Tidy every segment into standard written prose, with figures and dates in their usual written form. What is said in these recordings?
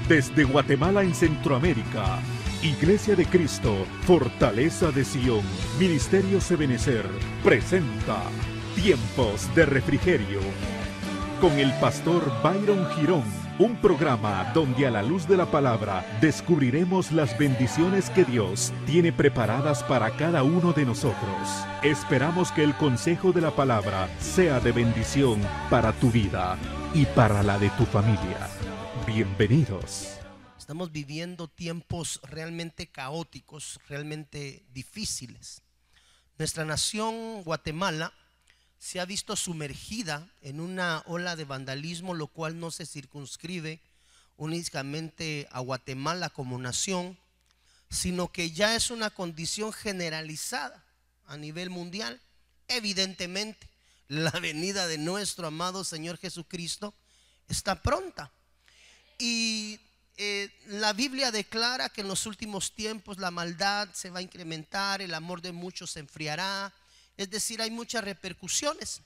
Desde Guatemala en Centroamérica, Iglesia de Cristo, Fortaleza de Sion, Ministerio Ebenecer, presenta Tiempos de Refrigerio, con el pastor Byron Girón, un programa donde a la luz de la palabra descubriremos las bendiciones que Dios tiene preparadas para cada uno de nosotros. Esperamos que el consejo de la palabra sea de bendición para tu vida y para la de tu familia. Bienvenidos. Estamos viviendo tiempos realmente caóticos, realmente difíciles. Nuestra nación, Guatemala, se ha visto sumergida en una ola de vandalismo, lo cual no se circunscribe únicamente a Guatemala como nación, sino que ya es una condición generalizada a nivel mundial. Evidentemente, la venida de nuestro amado Señor Jesucristo está pronta. Y la Biblia declara que en los últimos tiempos la maldad se va a incrementar, el amor de muchos se enfriará. Es decir, hay muchas repercusiones.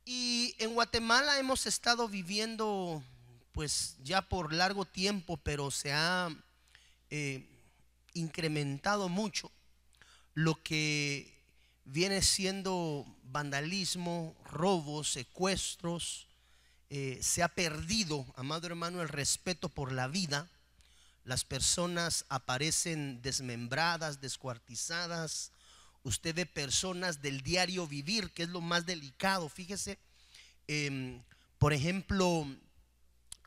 Y en Guatemala hemos estado viviendo pues ya por largo tiempo, pero se ha incrementado mucho lo que viene siendo vandalismo, robos, secuestros. Se ha perdido, amado hermano, el respeto por la vida. Las personas aparecen desmembradas, descuartizadas. Usted ve personas del diario vivir, que es lo más delicado. Fíjese, por ejemplo,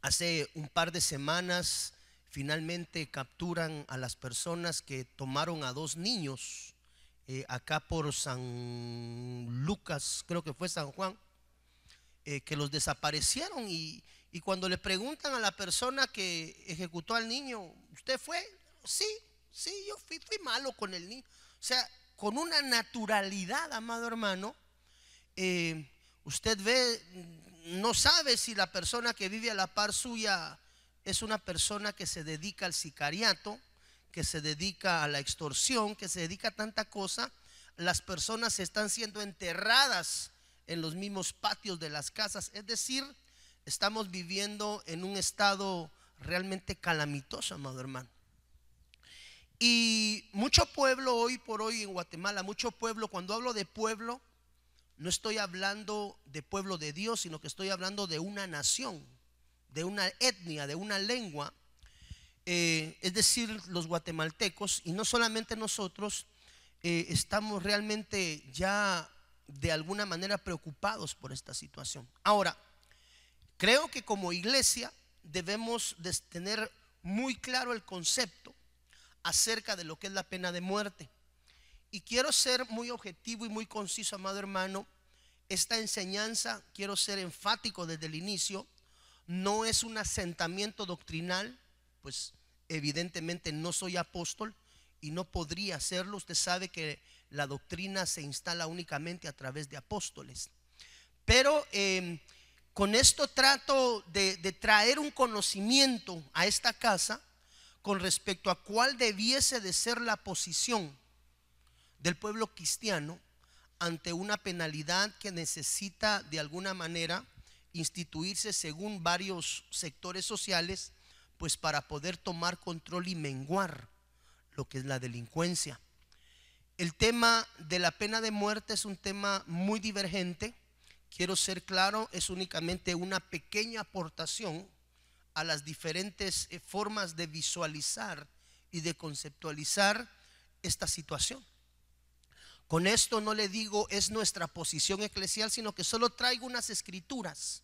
hace un par de semanas finalmente capturan a las personas que tomaron a dos niños acá por San Lucas, creo que fue San Juan, que los desaparecieron. Y cuando le preguntan a la persona que ejecutó al niño, ¿usted fue? Sí, yo fui malo con el niño. O sea, con una naturalidad, amado hermano, usted ve, no sabe si la persona que vive a la par suya es una persona que se dedica al sicariato, que se dedica a la extorsión, que se dedica a tanta cosa. Las personas están siendo enterradas en los mismos patios de las casas. Es decir, estamos viviendo en un estado realmente calamitoso, amado hermano. Y mucho pueblo hoy por hoy en Guatemala, mucho pueblo, cuando hablo de pueblo, no estoy hablando de pueblo de Dios, sino que estoy hablando de una nación, de una etnia, de una lengua, es decir, los guatemaltecos. Y no solamente nosotros, estamos realmente ya de alguna manera preocupados por esta situación. Ahora, creo que como iglesia debemos de tener muy claro el concepto acerca de lo que es la pena de muerte. Y quiero ser muy objetivo y muy conciso, amado hermano. Esta enseñanza, quiero ser enfático desde el inicio, no es un asentamiento doctrinal, pues evidentemente no soy apóstol y no podría hacerlo. Usted sabe que la doctrina se instala únicamente a través de apóstoles. Pero con esto trato de traer un conocimiento a esta casa con respecto a cuál debiese de ser la posición del pueblo cristiano ante una penalidad que necesita de alguna manera instituirse según varios sectores sociales, pues para poder tomar control y menguar lo que es la delincuencia. El tema de la pena de muerte es un tema muy divergente. Quiero ser claro, es únicamente una pequeña aportación a las diferentes formas de visualizar y de conceptualizar esta situación. Con esto no le digo es nuestra posición eclesial, sino que solo traigo unas escrituras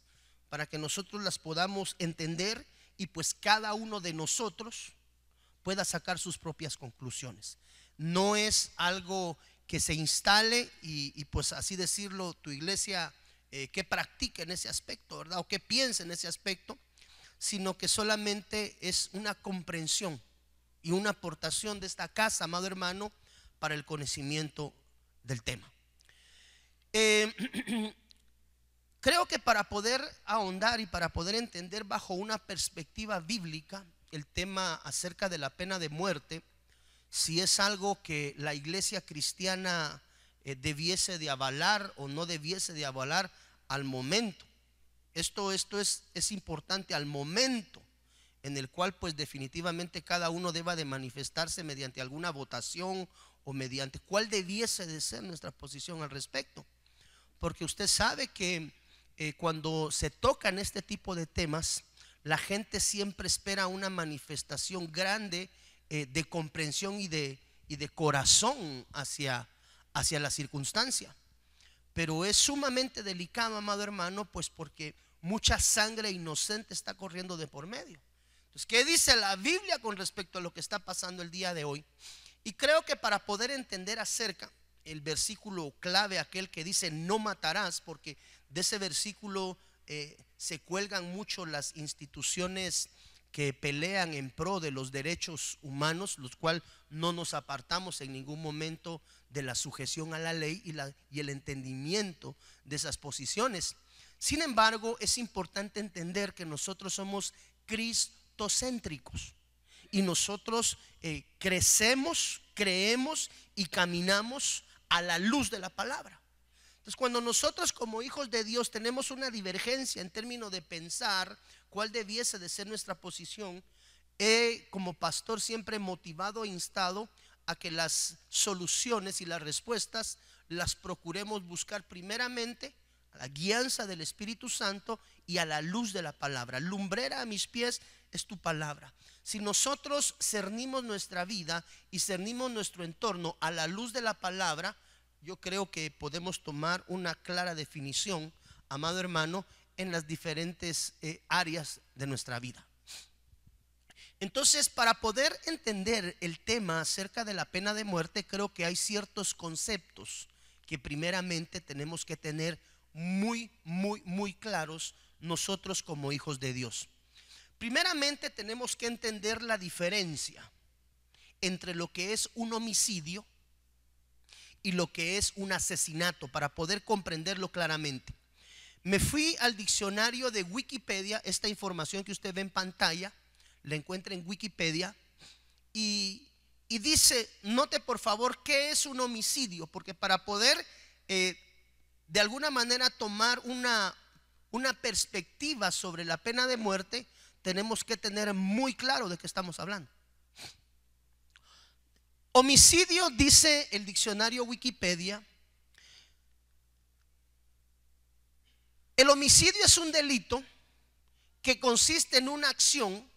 para que nosotros las podamos entender y pues cada uno de nosotros pueda sacar sus propias conclusiones. No es algo que se instale y pues así decirlo, tu iglesia que practique en ese aspecto, ¿verdad? O que piense en ese aspecto, sino que solamente es una comprensión y una aportación de esta casa, amado hermano, para el conocimiento del tema. Creo que para poder ahondar y para poder entender bajo una perspectiva bíblica el tema acerca de la pena de muerte, si es algo que la iglesia cristiana debiese de avalar o no debiese de avalar al momento. Esto es importante al momento en el cual pues definitivamente cada uno deba de manifestarse mediante alguna votación o mediante cuál debiese de ser nuestra posición al respecto. Porque usted sabe que cuando se tocan este tipo de temas, la gente siempre espera una manifestación grande de comprensión y de corazón hacia la circunstancia. Pero es sumamente delicado, amado hermano, pues porque mucha sangre inocente está corriendo de por medio. Entonces, ¿qué dice la Biblia con respecto a lo que está pasando el día de hoy? Y creo que para poder entender acerca el versículo clave, aquel que dice no matarás, porque de ese versículo se cuelgan mucho las instituciones que pelean en pro de los derechos humanos, los cuales no nos apartamos en ningún momento de la sujeción a la ley y el entendimiento de esas posiciones. Sin embargo, es importante entender que nosotros somos cristocéntricos y nosotros crecemos, creemos y caminamos a la luz de la palabra. Entonces, cuando nosotros como hijos de Dios tenemos una divergencia en términos de pensar cuál debiese de ser nuestra posición, como pastor siempre motivado e instado a que las soluciones y las respuestas las procuremos buscar primeramente a la guianza del Espíritu Santo y a la luz de la palabra. Lumbrera a mis pies es tu palabra. Si nosotros cernimos nuestra vida y cernimos nuestro entorno a la luz de la palabra, yo creo que podemos tomar una clara definición, amado hermano, en las diferentes áreas de nuestra vida. Entonces, para poder entender el tema acerca de la pena de muerte, creo que hay ciertos conceptos que primeramente tenemos que tener muy claros nosotros como hijos de Dios. Primeramente tenemos que entender la diferencia entre lo que es un homicidio y lo que es un asesinato para poder comprenderlo claramente. Me fui al diccionario de Wikipedia. Esta información que usted ve en pantalla la encuentra en Wikipedia y dice, note por favor qué es un homicidio, porque para poder de alguna manera tomar una perspectiva sobre la pena de muerte, tenemos que tener muy claro de qué estamos hablando. Homicidio, dice el diccionario Wikipedia, el homicidio es un delito que consiste en una acción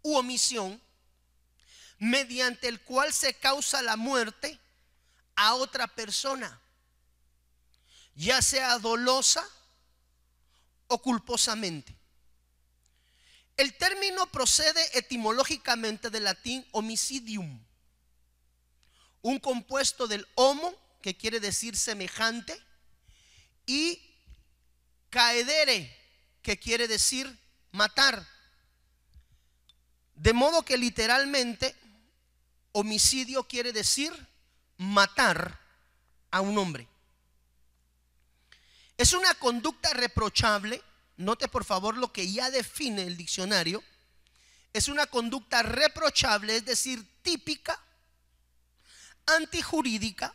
u omisión mediante el cual se causa la muerte a otra persona, ya sea dolosa o culposamente. El término procede etimológicamente del latín homicidium, un compuesto del homo, que quiere decir semejante, y caedere, que quiere decir matar. De modo que literalmente homicidio quiere decir matar a un hombre. Es una conducta reprochable. Note por favor lo que ya define el diccionario. Es una conducta reprochable, es decir, típica, antijurídica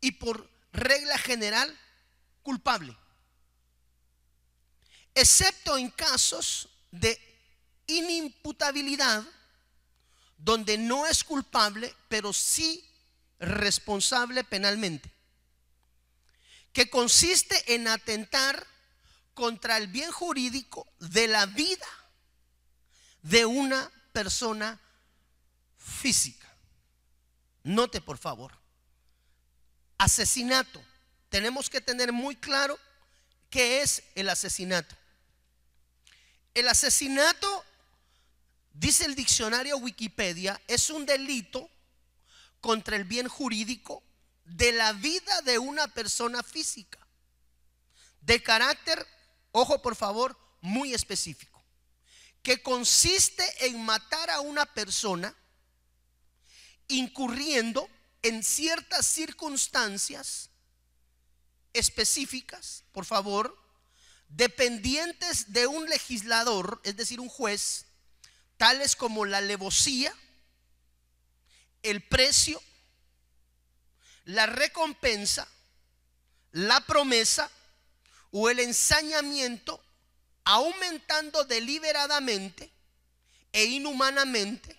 y por regla general culpable, excepto en casos de inimputabilidad, donde no es culpable pero sí responsable penalmente, que consiste en atentar contra el bien jurídico de la vida de una persona física. Note por favor, asesinato. Tenemos que tener muy claro qué es el asesinato. El asesinato, dice el diccionario Wikipedia, es un delito contra el bien jurídico de la vida de una persona física, de carácter, ojo por favor, muy específico, que consiste en matar a una persona incurriendo en ciertas circunstancias específicas, por favor, dependientes de un legislador, es decir, un juez, tales como la alevosía, el precio, la recompensa, la promesa o el ensañamiento, aumentando deliberadamente e inhumanamente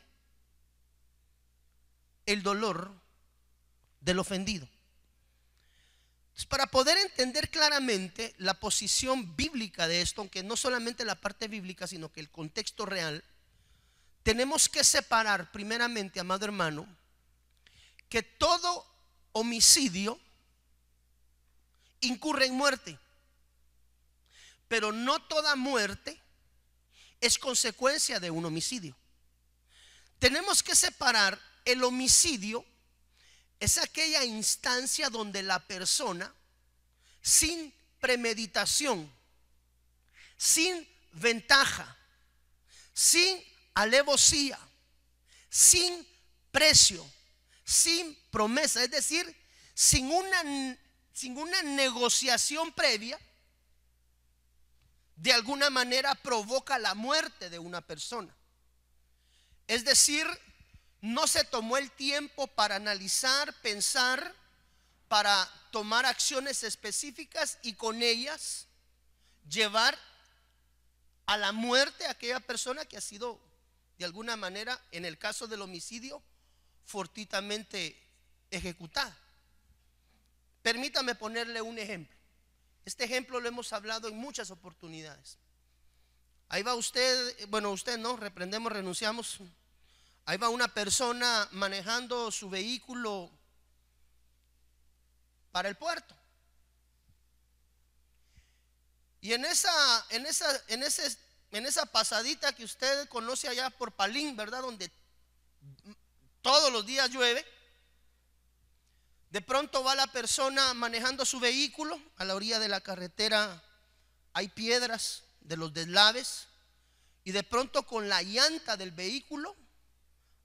el dolor del ofendido. Entonces, para poder entender claramente la posición bíblica de esto, aunque no solamente la parte bíblica, sino que el contexto real, tenemos que separar primeramente, amado hermano, que todo homicidio incurre en muerte, pero no toda muerte es consecuencia de un homicidio. Tenemos que separar el homicidio. Es aquella instancia donde la persona, sin premeditación, sin ventaja, sin alevosía, sin precio, sin promesa, es decir, sin una negociación previa, de alguna manera provoca la muerte de una persona. Es decir, no se tomó el tiempo para analizar, pensar, para tomar acciones específicas y con ellas llevar a la muerte a aquella persona que ha sido de alguna manera, en el caso del homicidio, fortuitamente ejecutada. Permítame ponerle un ejemplo. Este ejemplo lo hemos hablado en muchas oportunidades. Ahí va usted, bueno, usted no, reprendemos, renunciamos. Ahí va una persona manejando su vehículo para el puerto. Y en esa pasadita que usted conoce allá por Palín, ¿verdad? Donde todos los días llueve. De pronto va la persona manejando su vehículo. A la orilla de la carretera hay piedras de los deslaves. Y de pronto con la llanta del vehículo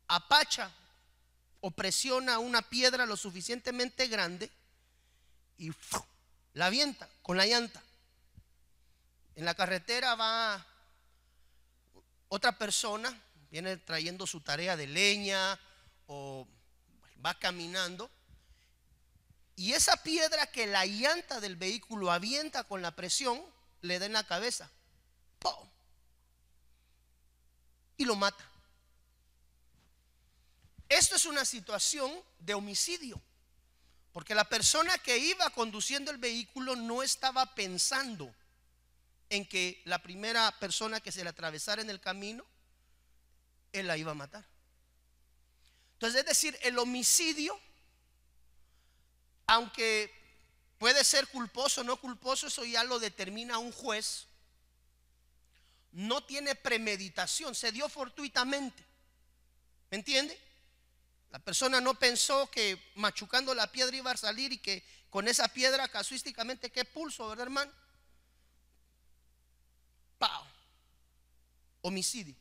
apacha o presiona una piedra lo suficientemente grande y la avienta con la llanta. En la carretera va otra persona, viene trayendo su tarea de leña o va caminando, y esa piedra que la llanta del vehículo avienta con la presión le da en la cabeza. ¡Pum! Y lo mata. Esto es una situación de homicidio, porque la persona que iba conduciendo el vehículo no estaba pensando en que la primera persona que se le atravesara en el camino, él la iba a matar. Entonces, es decir, el homicidio, aunque puede ser culposo o no culposo, eso ya lo determina un juez, no tiene premeditación, se dio fortuitamente. ¿Me entiende? La persona no pensó que machucando la piedra iba a salir y que con esa piedra casuísticamente, qué pulso, ¿verdad, hermano? ¡Pau! Homicidio.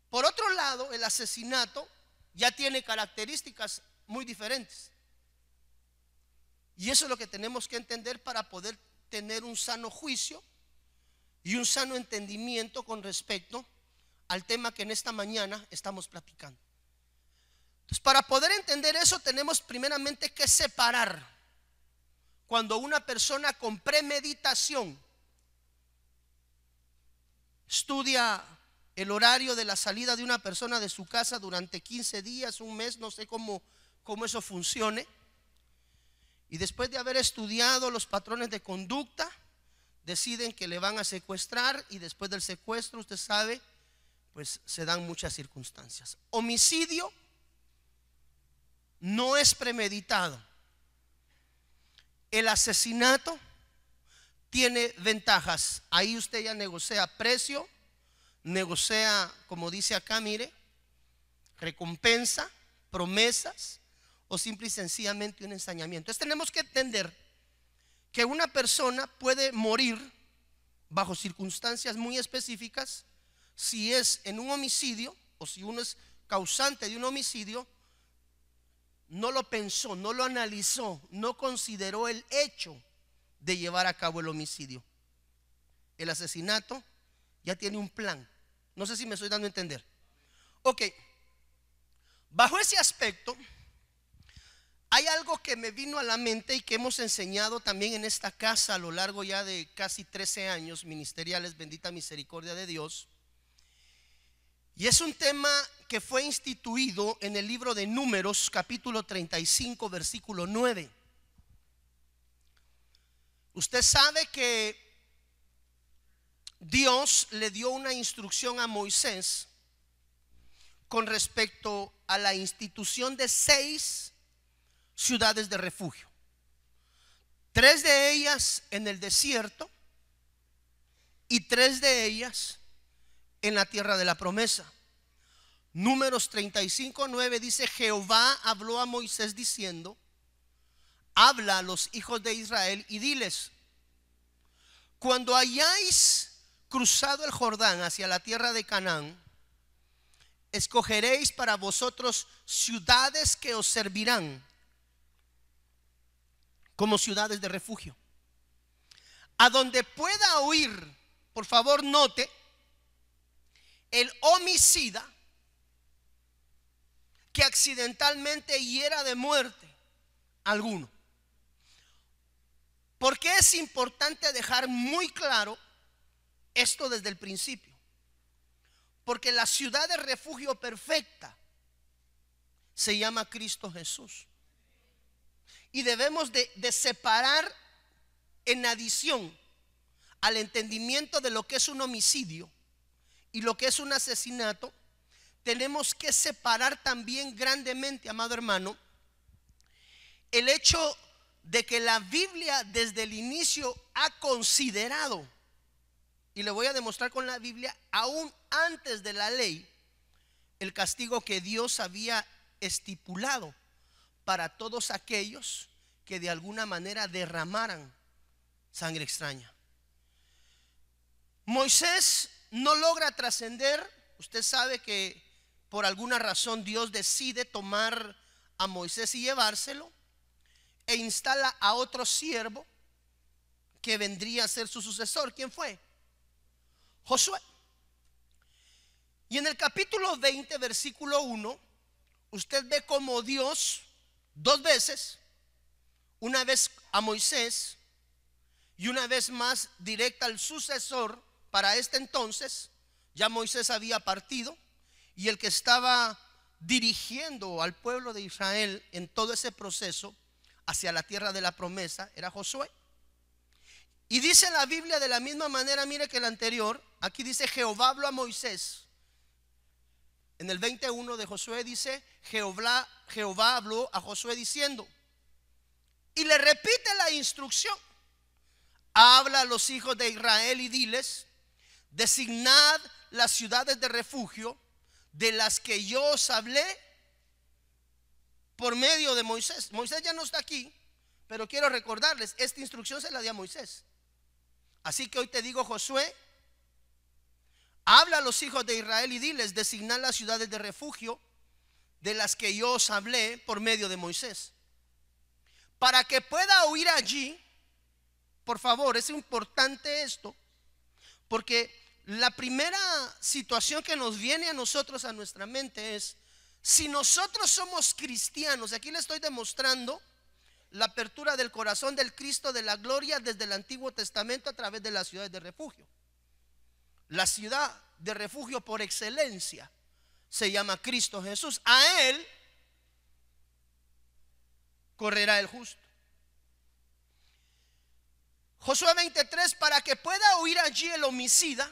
Por otro lado, el asesinato ya tiene características muy diferentes. Y eso es lo que tenemos que entender para poder tener un sano juicio y un sano entendimiento con respecto al tema que en esta mañana estamos platicando. Entonces, para poder entender eso, tenemos primeramente que separar cuando una persona con premeditación estudia el horario de la salida de una persona de su casa durante 15 días, un mes, no sé cómo eso funcione, y después de haber estudiado los patrones de conducta, deciden que le van a secuestrar, y después del secuestro, usted sabe, pues se dan muchas circunstancias. Homicidio no es premeditado. El asesinato tiene ventajas. Ahí usted ya negocia precio, negocia, como dice acá, mire, recompensa, promesas o simple y sencillamente un ensañamiento. Entonces tenemos que entender que una persona puede morir bajo circunstancias muy específicas si es en un homicidio o si uno es causante de un homicidio. No lo pensó, no lo analizó, no consideró el hecho de llevar a cabo el homicidio. El asesinato ya tiene un plan. No sé si me estoy dando a entender. Ok, bajo ese aspecto hay algo que me vino a la mente y que hemos enseñado también en esta casa a lo largo ya de casi 13 años ministeriales, bendita misericordia de Dios. Y es un tema que fue instituido en el libro de Números, capítulo 35, versículo 9. Usted sabe que Dios le dio una instrucción a Moisés con respecto a la institución de 6 ciudades de refugio. 3 de ellas en el desierto y 3 de ellas en la tierra de la promesa. Números 35:9 dice: Jehová habló a Moisés diciendo: habla a los hijos de Israel y diles: cuando hayáis cruzado el Jordán hacia la tierra de Canaán, escogeréis para vosotros ciudades que os servirán como ciudades de refugio, a donde pueda huir. Por favor, note: el homicida que accidentalmente hiera de muerte a alguno. Porque es importante dejar muy claro esto desde el principio? Porque la ciudad de refugio perfecta se llama Cristo Jesús. Y debemos de separar, en adición al entendimiento de lo que es un homicidio y lo que es un asesinato, tenemos que separar también grandemente, amado hermano, el hecho de que la Biblia desde el inicio ha considerado, y le voy a demostrar con la Biblia, aún antes de la ley, el castigo que Dios había estipulado para todos aquellos que de alguna manera derramaran sangre extraña. Moisés no logra trascender. Usted sabe que por alguna razón Dios decide tomar a Moisés y llevárselo, e instala a otro siervo que vendría a ser su sucesor. ¿Quién fue? Josué. Y en el capítulo 20, versículo 1, usted ve como Dios 2 veces, una vez a Moisés y una vez más directa al sucesor. Para este entonces ya Moisés había partido, y el que estaba dirigiendo al pueblo de Israel en todo ese proceso hacia la tierra de la promesa era Josué. Y dice la Biblia de la misma manera, mire, que el anterior. Aquí dice: Jehová habló a Moisés. En el 21 de Josué dice: Jehová habló a Josué diciendo, y le repite la instrucción: habla a los hijos de Israel y diles: designad las ciudades de refugio de las que yo os hablé por medio de Moisés. Moisés ya no está aquí, pero quiero recordarles, esta instrucción se la dio a Moisés. Así que hoy te digo, Josué, habla a los hijos de Israel y diles: designad las ciudades de refugio de las que yo os hablé por medio de Moisés, para que pueda huir allí. Por favor, es importante esto, porque la primera situación que nos viene a nosotros a nuestra mente es: si nosotros somos cristianos, aquí le estoy demostrando la apertura del corazón del Cristo de la gloria desde el Antiguo Testamento a través de las ciudades de refugio. La ciudad de refugio por excelencia se llama Cristo Jesús. A Él correrá el justo. Josué 23: para que pueda huir allí el homicida.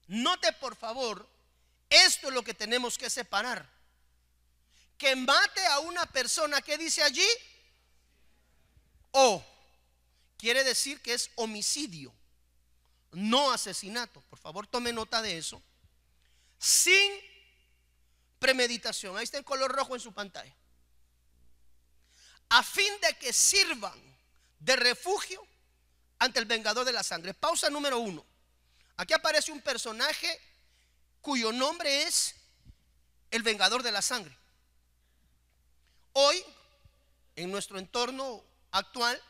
Note por favor, esto es lo que tenemos que separar. Que mate a una persona, ¿qué dice allí? O quiere decir que es homicidio, no asesinato. Por favor, tome nota de eso. Sin premeditación. Ahí está el color rojo en su pantalla. A fin de que sirvan de refugio ante el vengador de la sangre. Pausa número 1. Aquí aparece un personaje cuyo nombre es el vengador de la sangre. Hoy, en nuestro entorno actual,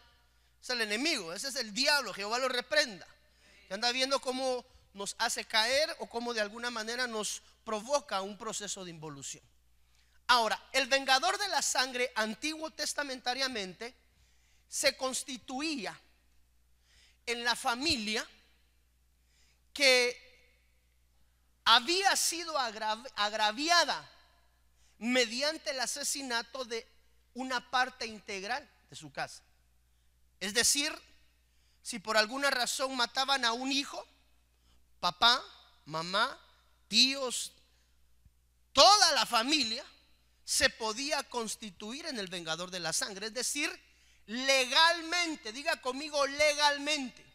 es el enemigo. Ese es el diablo. Jehová lo reprenda. Que anda viendo cómo nos hace caer o cómo de alguna manera nos provoca un proceso de involución. Ahora, el vengador de la sangre, antiguo testamentariamente, se constituía en la familia que había sido agraviada mediante el asesinato de una parte integral de su casa. Es decir, si por alguna razón mataban a un hijo, papá, mamá, tíos, toda la familia se podía constituir en el vengador de la sangre. Es decir, legalmente, diga conmigo legalmente.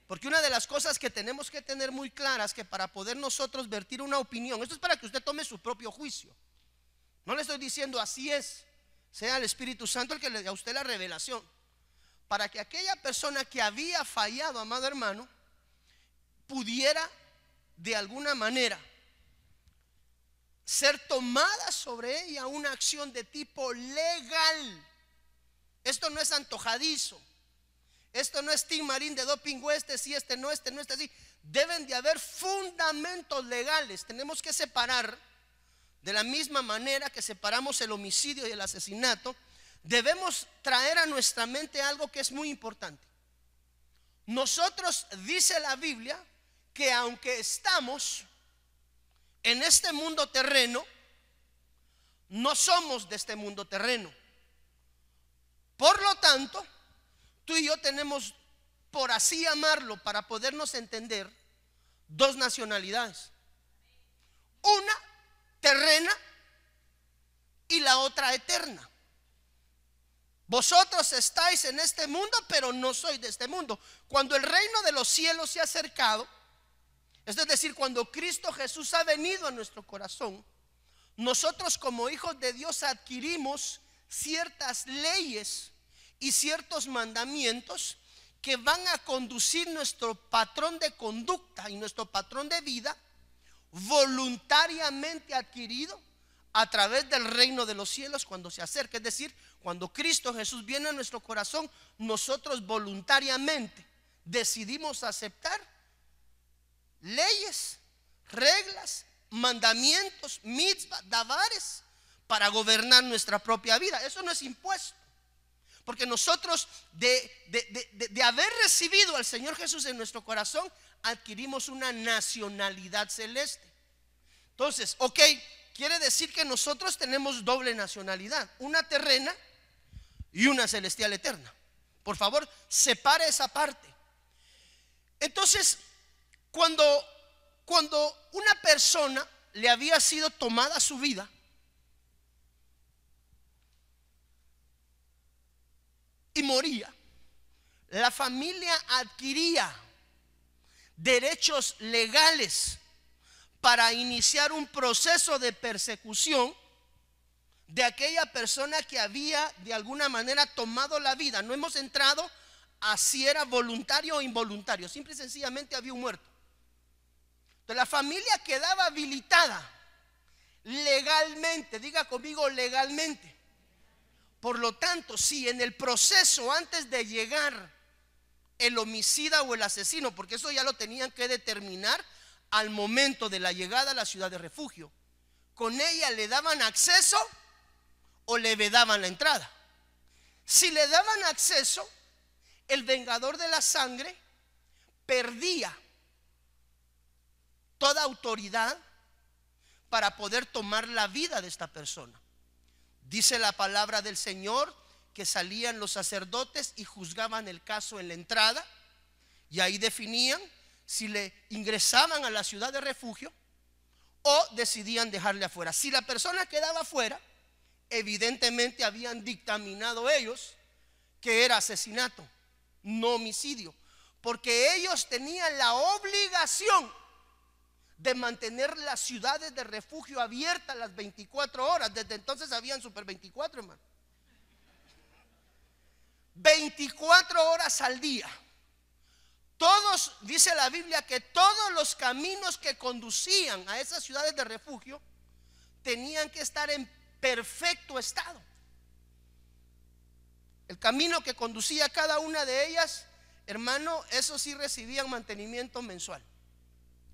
Porque una de las cosas que tenemos que tener muy claras, que para poder nosotros vertir una opinión, esto es para que usted tome su propio juicio. No le estoy diciendo así es, sea el Espíritu Santo el que le dé a usted la revelación. Para que aquella persona que había fallado, amado hermano, pudiera de alguna manera ser tomada sobre ella una acción de tipo legal. Esto no es antojadizo. Esto no es Tim Marín de doping, este sí, este no así. Deben de haber fundamentos legales. Tenemos que separar, de la misma manera que separamos el homicidio y el asesinato, debemos traer a nuestra mente algo que es muy importante. Nosotros, dice la Biblia, que aunque estamos en este mundo terreno, no somos de este mundo terreno. Por lo tanto, tú y yo tenemos, por así llamarlo, para podernos entender, dos nacionalidades. Una terrena y la otra eterna. Vosotros estáis en este mundo, pero no sois de este mundo. Cuando el reino de los cielos se ha acercado, es decir, cuando Cristo Jesús ha venido a nuestro corazón, nosotros como hijos de Dios adquirimos ciertas leyes y ciertos mandamientos que van a conducir nuestro patrón de conducta y nuestro patrón de vida voluntariamente adquirido a través del reino de los cielos cuando se acerca. Es decir, cuando Cristo Jesús viene a nuestro corazón, nosotros voluntariamente decidimos aceptar leyes, reglas, mandamientos, mitzvah, davares para gobernar nuestra propia vida. Eso no es impuesto, porque nosotros de haber recibido al Señor Jesús en nuestro corazón, adquirimos una nacionalidad celeste. Entonces, ok, quiere decir que nosotros tenemos doble nacionalidad, una terrena y una celestial eterna. Por favor, separe esa parte. Entonces, cuando una persona le había sido tomada su vida, y moría, la familia adquiría derechos legales para iniciar un proceso de persecución de aquella persona que había de alguna manera tomado la vida. No hemos entrado a si era voluntario o involuntario, simple y sencillamente había un muerto. Entonces la familia quedaba habilitada legalmente, diga conmigo legalmente. Por lo tanto, si en el proceso, antes de llegar el homicida o el asesino, porque eso ya lo tenían que determinar al momento de la llegada a la ciudad de refugio, con ella le daban acceso o le vedaban la entrada. Si le daban acceso, el vengador de la sangre perdía toda autoridad para poder tomar la vida de esta persona. Dice la palabra del Señor que salían los sacerdotes y juzgaban el caso en la entrada, y ahí definían si le ingresaban a la ciudad de refugio o decidían dejarle afuera. Si la persona quedaba afuera, evidentemente habían dictaminado ellos que era asesinato, no homicidio, porque ellos tenían la obligación de mantener las ciudades de refugio abiertas las 24 horas. Desde entonces habían super 24, hermano. 24 horas al día. Todos, dice la Biblia, que todos los caminos que conducían a esas ciudades de refugio tenían que estar en perfecto estado. El camino que conducía a cada una de ellas, hermano, eso sí recibían mantenimiento mensual.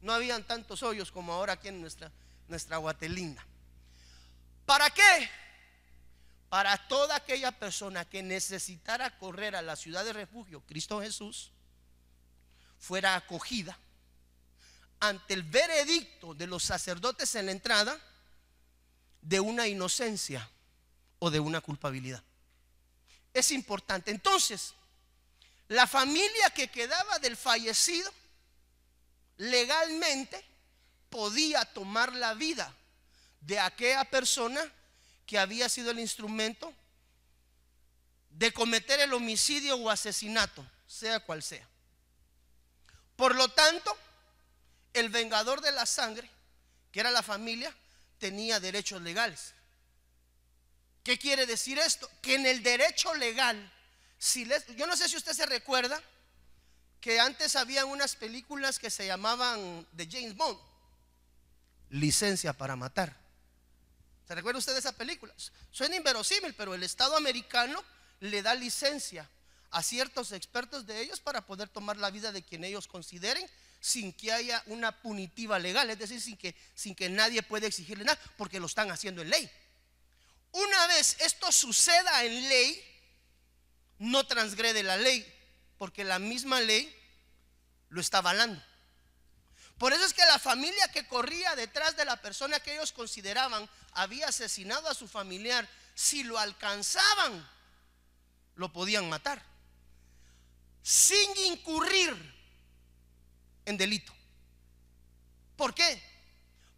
No habían tantos hoyos como ahora aquí en nuestra Guatelinda. ¿Para qué? Para toda aquella persona que necesitara correr a la ciudad de refugio, Cristo Jesús, fuera acogida, ante el veredicto de los sacerdotes en la entrada de una inocencia o de una culpabilidad. Es importante. Entonces, la familia que quedaba del fallecido legalmente podía tomar la vida de aquella persona que había sido el instrumento de cometer el homicidio o asesinato, sea cual sea. Por lo tanto, el vengador de la sangre, que era la familia, tenía derechos legales. ¿Qué quiere decir esto? Que en el derecho legal, yo no sé si usted se recuerda que antes habían unas películas que se llamaban de James Bond, Licencia para Matar. ¿Se recuerda usted de esa película? Suena inverosímil, pero el Estado americano le da licencia a ciertos expertos de ellos para poder tomar la vida de quien ellos consideren, sin que haya una punitiva legal, es decir, sin que nadie pueda exigirle nada, porque lo están haciendo en ley. Una vez esto suceda en ley, no transgrede la ley, porque la misma ley lo está avalando. Por eso es que la familia que corría detrás de la persona que ellos consideraban había asesinado a su familiar, si lo alcanzaban, lo podían matar sin incurrir en delito. ¿Por qué?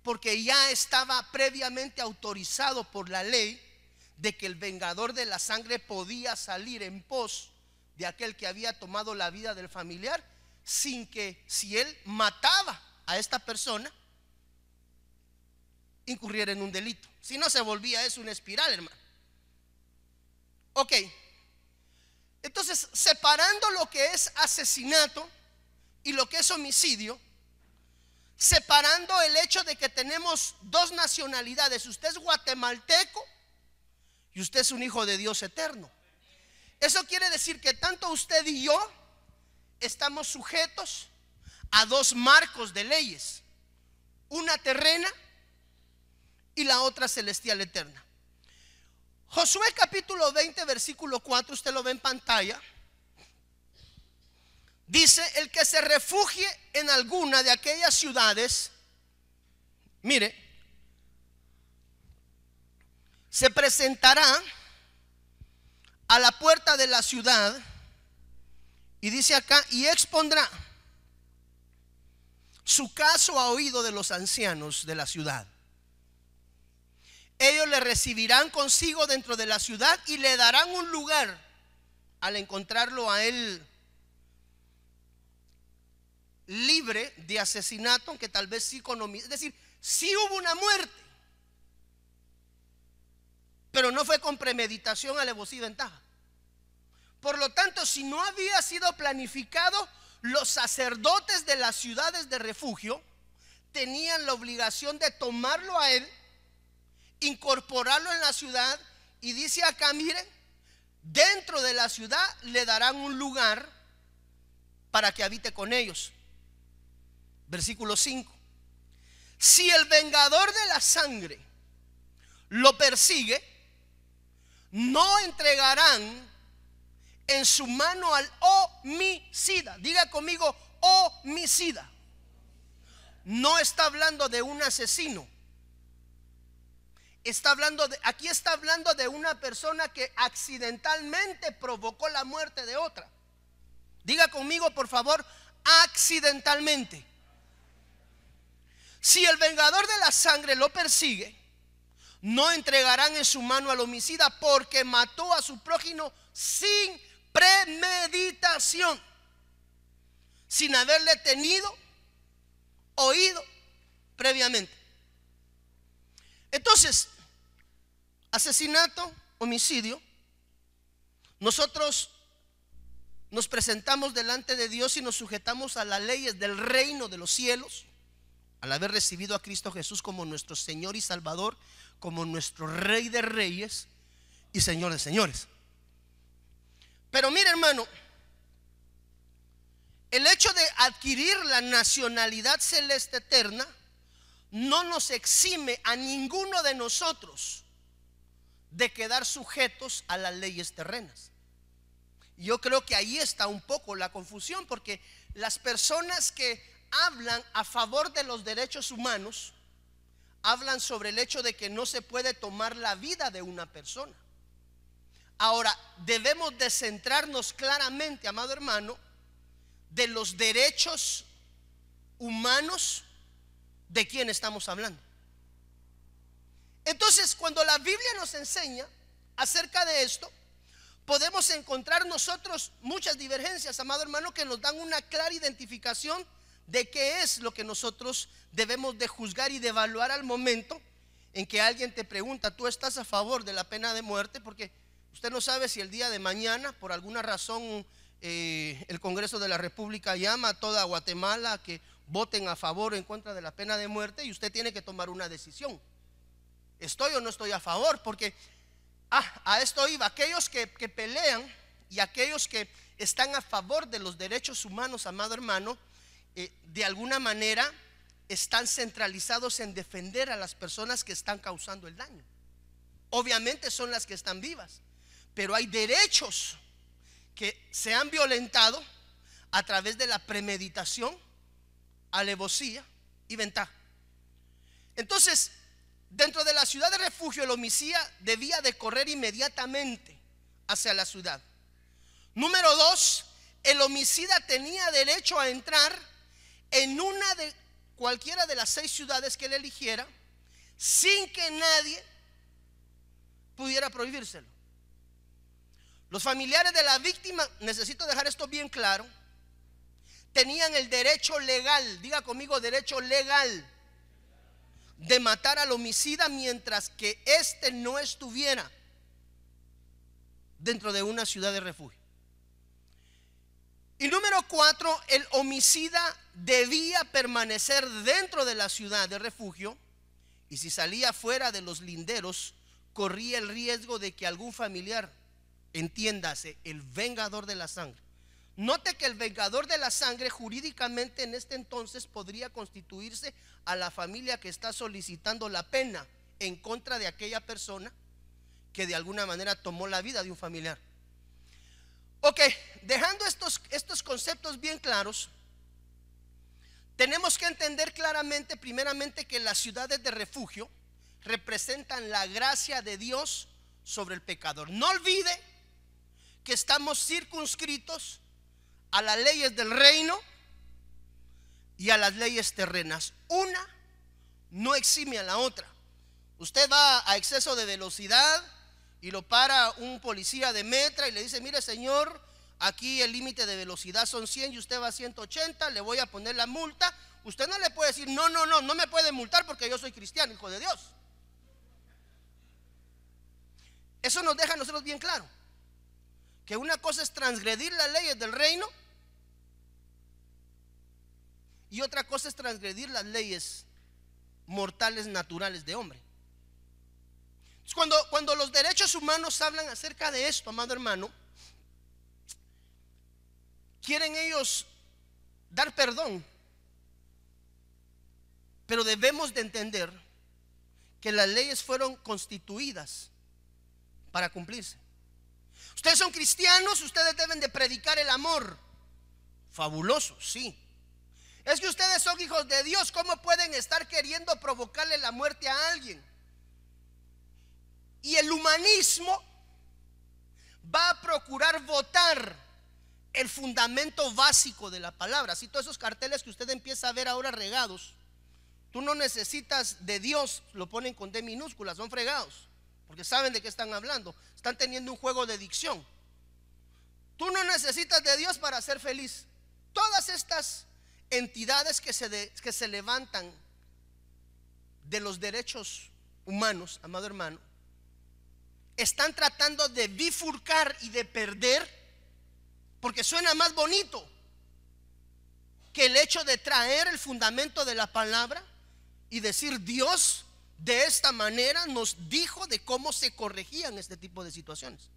Porque ya estaba previamente autorizado por la ley de que el vengador de la sangre podía salir en pos de aquel que había tomado la vida del familiar, sin que, si él mataba a esta persona, incurriera en un delito. Si no, se volvía eso una espiral, hermano. Ok. Entonces, separando lo que es asesinato y lo que es homicidio, separando el hecho de que tenemos dos nacionalidades, usted es guatemalteco y usted es un hijo de Dios eterno. Eso quiere decir que tanto usted y yo estamos sujetos a dos marcos de leyes, una terrena y la otra celestial eterna. Josué capítulo 20 versículo 4, usted lo ve en pantalla. Dice: el que se refugie en alguna de aquellas ciudades, mire, se presentará a la puerta de la ciudad, y dice acá, y expondrá su caso a oído de los ancianos de la ciudad. Ellos le recibirán consigo dentro de la ciudad y le darán un lugar al encontrarlo a él libre de asesinato, aunque tal vez sí con homicidio. Es decir, sí hubo una muerte, pero no fue con premeditación, alevosía y ventaja. Por lo tanto, si no había sido planificado, los sacerdotes de las ciudades de refugio tenían la obligación de tomarlo a él, incorporarlo en la ciudad, y dice acá, miren, dentro de la ciudad le darán un lugar para que habite con ellos. Versículo 5: si el vengador de la sangre lo persigue, no entregarán en su mano al homicida. Diga conmigo, homicida. No está hablando de un asesino. Aquí está hablando de una persona que accidentalmente provocó la muerte de otra. Diga conmigo, por favor, accidentalmente. Si el vengador de la sangre lo persigue, no entregarán en su mano al homicida, porque mató a su prójimo sin premeditación, sin haberle tenido oído previamente. Entonces, asesinato, homicidio, nosotros nos presentamos delante de Dios y nos sujetamos a las leyes del reino de los cielos, al haber recibido a Cristo Jesús como nuestro Señor y Salvador, como nuestro Rey de Reyes y Señor de Señores. Pero mire, hermano, el hecho de adquirir la nacionalidad celeste eterna no nos exime a ninguno de nosotros de quedar sujetos a las leyes terrenas. Yo creo que ahí está un poco la confusión, porque las personas que hablan a favor de los derechos humanos, hablan sobre el hecho de que no se puede tomar la vida de una persona. Ahora, debemos de centrarnos claramente, amado hermano, de los derechos humanos de quién estamos hablando. Entonces, cuando la Biblia nos enseña acerca de esto, podemos encontrar nosotros muchas divergencias, amado hermano, que nos dan una clara identificación de qué es lo que nosotros debemos de juzgar y de evaluar al momento en que alguien te pregunta: ¿tú estás a favor de la pena de muerte? Porque usted no sabe si el día de mañana, por alguna razón, el Congreso de la República llama a toda Guatemala a que voten a favor o en contra de la pena de muerte, y usted tiene que tomar una decisión: ¿estoy o no estoy a favor? Porque a esto iba. Aquellos que pelean y aquellos que están a favor de los derechos humanos, amado hermano, de alguna manera están centralizados en defender a las personas que están causando el daño. Obviamente son las que están vivas, pero hay derechos que se han violentado a través de la premeditación, alevosía y ventaja. Entonces, dentro de la ciudad de refugio, el homicida debía de correr inmediatamente hacia la ciudad. Número 2, el homicida tenía derecho a entrar en una de cualquiera de las 6 ciudades que él eligiera, sin que nadie pudiera prohibírselo. Los familiares de la víctima, necesito dejar esto bien claro, tenían el derecho legal, diga conmigo, derecho legal, de matar al homicida mientras que éste no estuviera dentro de una ciudad de refugio. Y número 4, el homicida debía permanecer dentro de la ciudad de refugio, y si salía fuera de los linderos, corría el riesgo de que algún familiar, entiéndase, el vengador de la sangre. Note que el vengador de la sangre jurídicamente en este entonces podría constituirse a la familia que está solicitando la pena en contra de aquella persona que de alguna manera tomó la vida de un familiar. Ok, dejando estos conceptos bien claros, tenemos que entender claramente, primeramente, que las ciudades de refugio representan la gracia de Dios sobre el pecador. No olvide que estamos circunscritos a las leyes del reino y a las leyes terrenas. Una no exime a la otra. Usted va a exceso de velocidad y lo para un policía de Metra y le dice: mire señor, aquí el límite de velocidad son 100 y usted va a 180, le voy a poner la multa. Usted no le puede decir: no me puede multar porque yo soy cristiano, hijo de Dios. Eso nos deja a nosotros bien claro que una cosa es transgredir las leyes del reino y otra cosa es transgredir las leyes mortales naturales de hombre. Cuando los derechos humanos hablan acerca de esto, amado hermano, quieren ellos dar perdón, pero debemos de entender que las leyes fueron constituidas para cumplirse. Ustedes son cristianos, ustedes deben de predicar el amor. Fabuloso, sí. Es que ustedes son hijos de Dios, ¿cómo pueden estar queriendo provocarle la muerte a alguien? Y el humanismo va a procurar votar el fundamento básico de la palabra. Así todos esos carteles que usted empieza a ver ahora regados, tú no necesitas de Dios, lo ponen con D minúscula, son fregados, porque saben de qué están hablando. Están teniendo un juego de dicción. Tú no necesitas de Dios para ser feliz. Todas estas entidades que se levantan de los derechos humanos, amado hermano, están tratando de bifurcar y de perder, porque suena más bonito que el hecho de traer el fundamento de la palabra y decir: Dios de esta manera nos dijo de cómo se corregían este tipo de situaciones.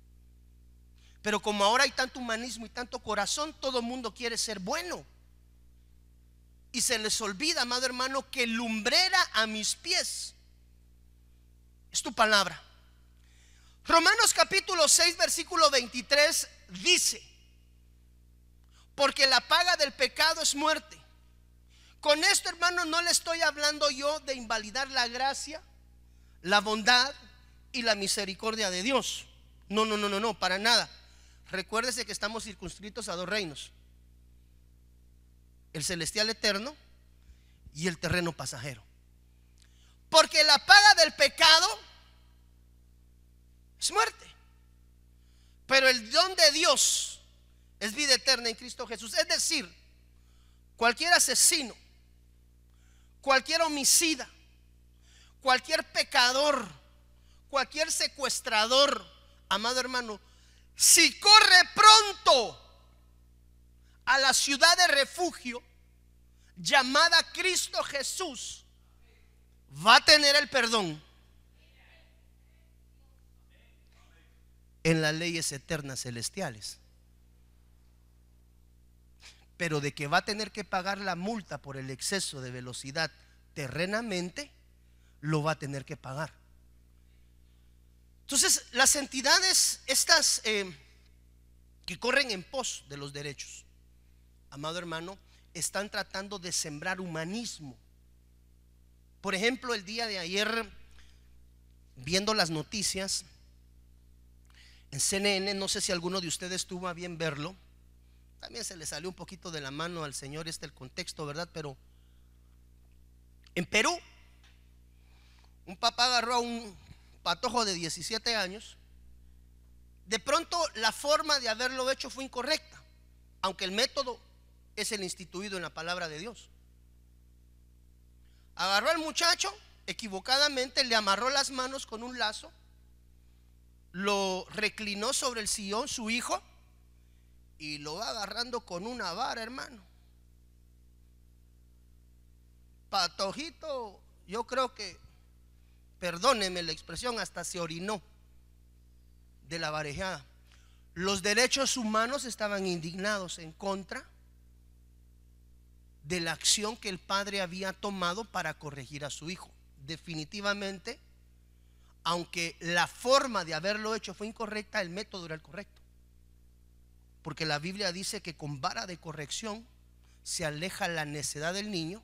Pero como ahora hay tanto humanismo y tanto corazón, todo el mundo quiere ser bueno, y se les olvida, amado hermano, que lumbrera a mis pies es tu palabra. Romanos capítulo 6 versículo 23 dice: porque la paga del pecado es muerte, Con esto, hermano, no le estoy hablando yo de invalidar la gracia, la bondad y la misericordia de Dios. No, para nada. Recuérdese que estamos circunscritos a dos reinos: el celestial eterno y el terreno pasajero. Porque la paga del pecado es muerte, pero el don de Dios es vida eterna en Cristo Jesús. Es decir, cualquier asesino, cualquier homicida, cualquier pecador, cualquier secuestrador, amado hermano, si corre pronto a la ciudad de refugio llamada Cristo Jesús, va a tener el perdón en las leyes eternas celestiales. Pero de que va a tener que pagar la multa por el exceso de velocidad terrenamente, lo va a tener que pagar. Entonces, las entidades estas que corren en pos de los derechos, amado hermano, están tratando de sembrar humanismo. Por ejemplo, el día de ayer, viendo las noticias en CNN, no sé si alguno de ustedes tuvo a bien verlo. También se le salió un poquito de la mano al Señor el contexto, ¿verdad? Pero en Perú, un papá agarró a un patojo de 17 años. De pronto la forma de haberlo hecho fue incorrecta, aunque el método es el instituido en la palabra de Dios. Agarró al muchacho equivocadamente, le amarró las manos con un lazo, lo reclinó sobre el sillón, su hijo, y lo va agarrando con una vara, hermano. Patojito, yo creo que, perdóneme la expresión, hasta se orinó de la varejada. Los derechos humanos estaban indignados en contra de la acción que el padre había tomado para corregir a su hijo. Definitivamente, aunque la forma de haberlo hecho fue incorrecta, el método era el correcto. Porque la Biblia dice que con vara de corrección se aleja la necedad del niño,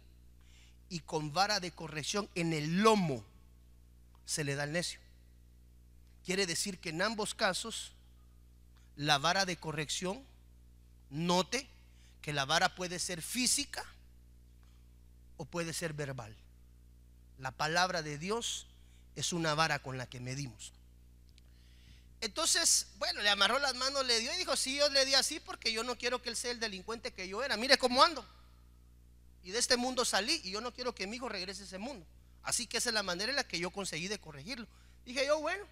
y con vara de corrección en el lomo se le da al necio. Quiere decir que en ambos casos la vara de corrección, note que la vara puede ser física o puede ser verbal. La palabra de Dios es una vara con la que medimos. Entonces, bueno, le amarró las manos, le dio y dijo: sí, yo le di así porque yo no quiero que él sea el delincuente que yo era. Mire cómo ando. Y de este mundo salí y yo no quiero que mi hijo regrese a ese mundo. Así que esa es la manera en la que yo conseguí de corregirlo. Dije yo, bueno,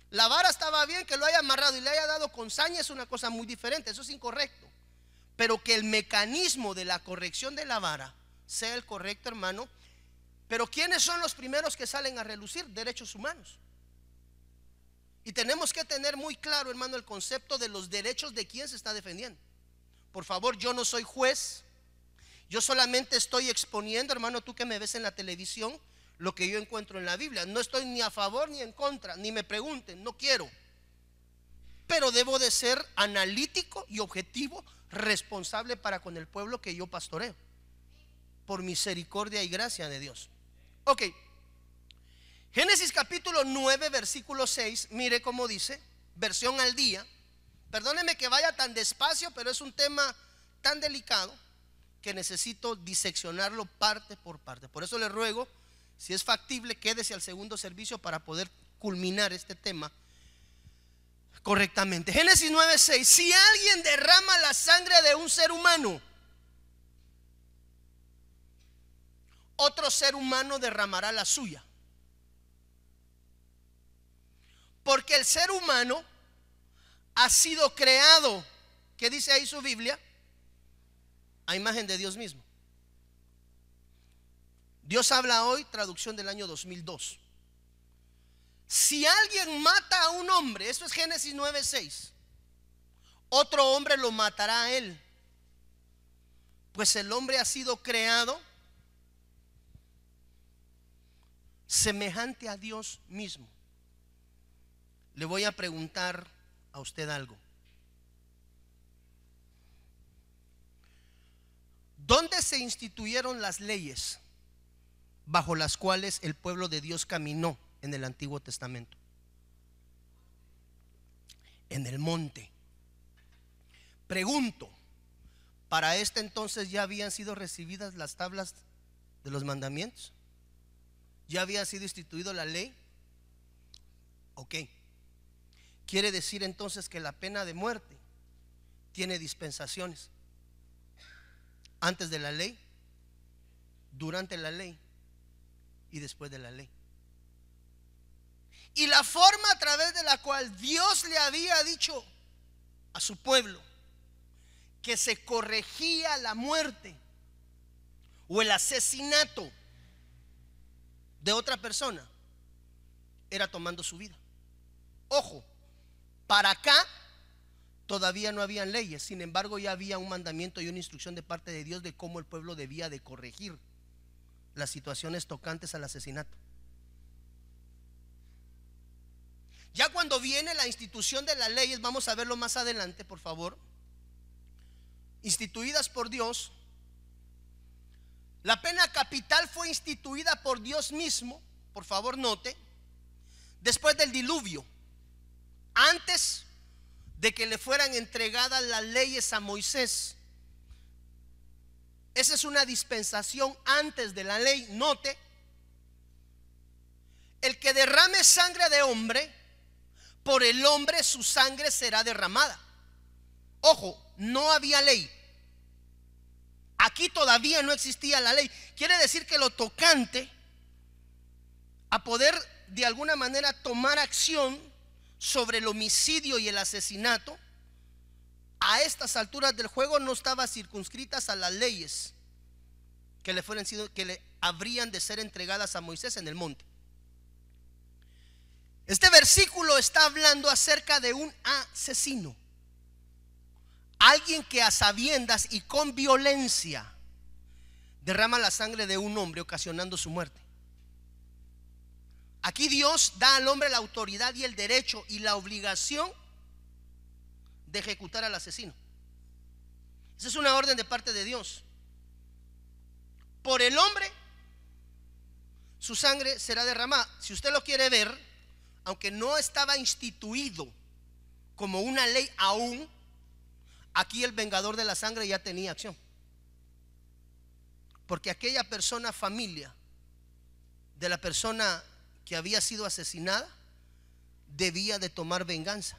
la vara estaba bien, que lo haya amarrado y le haya dado con saña es una cosa muy diferente, eso es incorrecto. Pero que el mecanismo de la corrección de la vara sea el correcto, hermano. Pero ¿quiénes son los primeros que salen a relucir? Derechos humanos. Y tenemos que tener muy claro, hermano, el concepto de los derechos de quien se está defendiendo. Por favor, yo no soy juez. Yo solamente estoy exponiendo, hermano, tú que me ves en la televisión, lo que yo encuentro en la Biblia. No estoy ni a favor ni en contra, ni me pregunten, no quiero. Pero debo de ser analítico y objetivo, responsable para con el pueblo que yo pastoreo, por misericordia y gracia de Dios. Ok, Génesis capítulo 9, versículo 6, mire cómo dice, versión al día. Perdóneme que vaya tan despacio, pero es un tema tan delicado que necesito diseccionarlo parte por parte. Por eso le ruego, si es factible, quédese al segundo servicio para poder culminar este tema correctamente. Génesis 9:6. Si alguien derrama la sangre de un ser humano, otro ser humano derramará la suya. Porque el ser humano ha sido creado, ¿qué dice ahí su Biblia? A imagen de Dios mismo. Dios habla hoy, traducción del año 2002. Si alguien mata a un hombre, esto es Génesis 9:6, otro hombre lo matará a él. Pues el hombre ha sido creado semejante a Dios mismo. Le voy a preguntar a usted algo. ¿Dónde se instituyeron las leyes bajo las cuales el pueblo de Dios caminó en el Antiguo Testamento? En el monte. Pregunto, ¿para este entonces ya habían sido recibidas las tablas de los mandamientos? ¿Ya había sido instituido la ley? Ok. Quiere decir entonces que la pena de muerte tiene dispensaciones. Antes de la ley, durante la ley y después de la ley. Y la forma a través de la cual Dios le había dicho a su pueblo que se corregía la muerte o el asesinato de otra persona era tomando su vida. Ojo, para acá todavía no habían leyes, sin embargo ya había un mandamiento y una instrucción de parte de Dios de cómo el pueblo debía de corregir las situaciones tocantes al asesinato. Ya cuando viene la institución de las leyes, vamos a verlo más adelante, por favor, instituidas por Dios. La pena capital fue instituida por Dios mismo, por favor note, después del diluvio, antes de que le fueran entregadas las leyes a Moisés. Esa es una dispensación antes de la ley. Note, el que derrame sangre de hombre, por el hombre su sangre será derramada. Ojo, no había ley. Aquí todavía no existía la ley. Quiere decir que lo tocante a poder de alguna manera tomar acción sobre el homicidio y el asesinato, a estas alturas del juego no estaba circunscritas a las leyes que le habrían de ser entregadas a Moisés en el monte. Este versículo está hablando acerca de un asesino, alguien que a sabiendas y con violencia derrama la sangre de un hombre ocasionando su muerte. Aquí Dios da al hombre la autoridad y el derecho y la obligación de ejecutar al asesino. Esa es una orden de parte de Dios. Por el hombre su sangre será derramada. Si usted lo quiere ver, aunque no estaba instituido como una ley aún, aquí el vengador de la sangre ya tenía acción. Porque aquella persona, familia de la persona que había sido asesinada, debía de tomar venganza.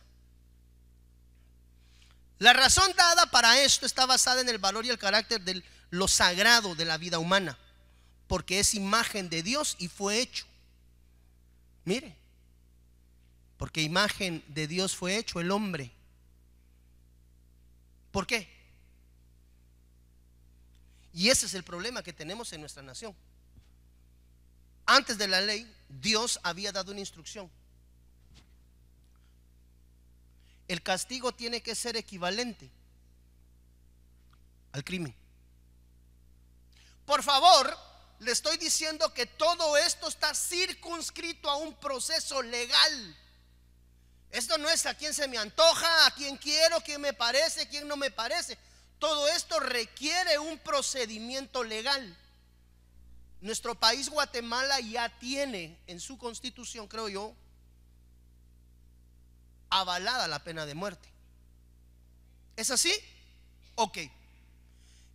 La razón dada para esto está basada en el valor y el carácter de lo sagrado de la vida humana, porque es imagen de Dios y fue hecho. Mire, porque imagen de Dios fue hecho el hombre. ¿Por qué? Y ese es el problema que tenemos en nuestra nación. Antes de la ley, Dios había dado una instrucción. El castigo tiene que ser equivalente al crimen. Por favor, le estoy diciendo que todo esto está circunscrito a un proceso legal. Esto no es a quien se me antoja, a quien quiero, quien me parece, quien no me parece. Todo esto requiere un procedimiento legal. Nuestro país, Guatemala, ya tiene en su constitución, creo yo, avalada la pena de muerte. ¿Es así? Ok.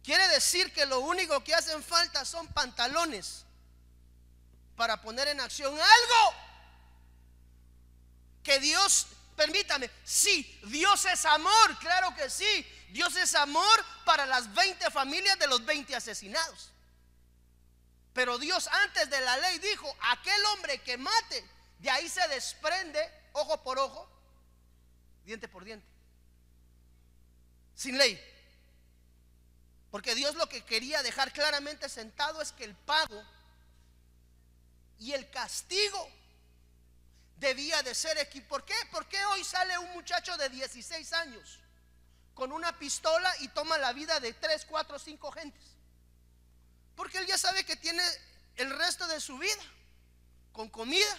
Quiere decir que lo único que hacen falta son pantalones para poner en acción algo que Dios, permítame, sí, Dios es amor, claro que sí. Dios es amor para las 20 familias de los 20 asesinados. Pero Dios antes de la ley dijo: aquel hombre que mate, de ahí se desprende ojo por ojo, diente por diente, sin ley. Porque Dios lo que quería dejar claramente sentado es que el pago y el castigo debía de ser equilibrado. ¿Por qué? ¿Por qué hoy sale un muchacho de 16 años con una pistola y toma la vida de 3, 4, 5 gentes? Porque él ya sabe que tiene el resto de su vida con comida,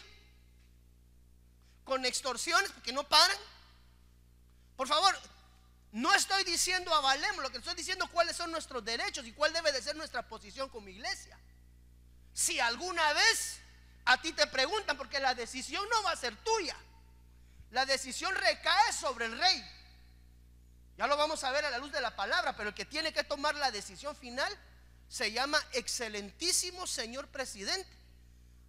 con extorsiones, porque no paran. Por favor, No estoy diciendo avalemos, lo que estoy diciendo cuáles son nuestros derechos y cuál debe de ser nuestra posición como iglesia. Si alguna vez a ti te preguntan, porque la decisión no va a ser tuya, la decisión recae sobre el rey. Ya lo vamos a ver a la luz de la palabra, pero el que tiene que tomar la decisión final se llama excelentísimo señor presidente